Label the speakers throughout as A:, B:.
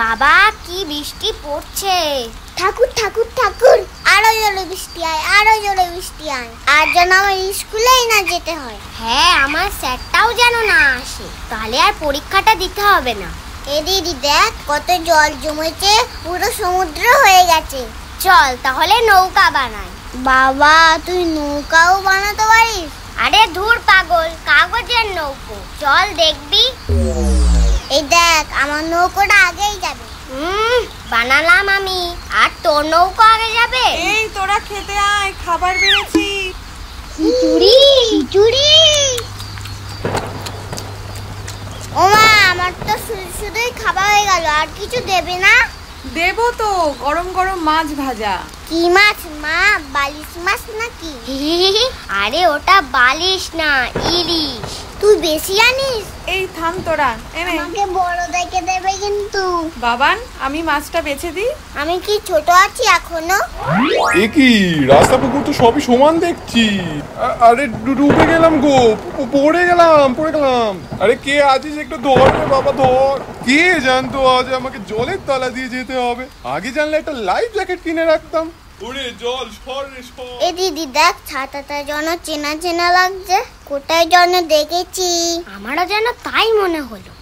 A: বাবা কি বৃষ্টি পড়ছে।
B: ঠাকুর ঠাকুর ঠাকুর, আরো জোরে বৃষ্টি আয়, আরো জোরে বৃষ্টি আয়, আর যেন আমার স্কুলেই না যেতে হয়।
A: হ্যাঁ, আমার স্যারটাও যেন না আসে, তাহলে আর পরীক্ষাটা দিতে হবে না।
B: এ দিদি দেখ কত জল জমেছে, পুরো সমুদ্র হয়ে গেছে।
A: চল তাহলে নৌকা বানাই।
B: বাবা তুই নৌকাও বানাতে পারিস?
A: আরে ধুর পাগল, কাগজের নৌকো, চল দেখবি।
B: এই দেখ আমার নৌকোটা আগেই যাবে।
A: বানালাম আমি, আর তোর নৌকো আগে যাবে।
C: এই তোরা খেতে আয়, খাবার বেড়েছি।
B: খিচুড়ি খিচুড়ি। ওমা আমার তো শুধুই খাবার হয়ে গেল, আর কিছু দেবে না?
C: দেবো তো, গরম গরম মাছ ভাজা।
B: কি মাছ মা, বালিশ মাছ নাকি?
A: আরে ওটা বালিশ না, ইলিশ।
B: তুই বেশি জানিস।
C: এই থাম তোরা, এনে
B: আমাকে বড় দেখে দেবে কিন্তু।
C: বাবান আমি মাছটা বেছে দিই।
B: আমি কি ছোট আছি এখনো?
D: এ কি রাস্তা পুকুর তো সবই সমান দেখছি। আরে ডুবে গেলাম গো, পড়ে গেলাম। আরে কে আছিস একটু ধর রে বাবা, ধর। কে জানতো আজ আমাকে জলের তলা দিয়ে যেতে হবে। আগে জানলে একটা লাইফ জ্যাকেট কিনে রাখতাম। ওরে জল সর রে সর।
B: এ দিদি দেখ ছাতাটা যেন চেনা চেনা লাগছে, কোথায় যেন দেখেছি।
A: আমারও যেন তাই মনে হলো।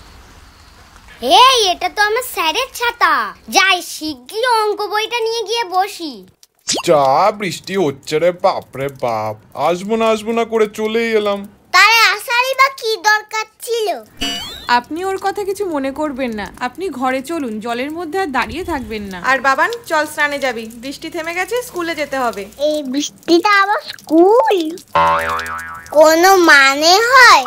A: এই এটা তো আমার স্যারের ছাতা। যাই শিগগির অঙ্ক বইটা নিয়ে গিয়ে বসি।
D: যা বৃষ্টি হচ্ছে রে বাপরে বাপ, আসবো না করে চলেই এলাম।
B: তারে আসারই বা কি দরকার ছিল?
C: আপনি ওর কথা কিছু মনে করবেন না, আপনি ঘরে চলুন, জলের মধ্যে আর দাঁড়িয়ে থাকবেন না। আর বাবান চল স্নানে যাবি, বৃষ্টি থেমে গেছে, স্কুলে যেতে হবে।
B: এই বৃষ্টিটা আবার স্কুল? কোনো মানে হয়?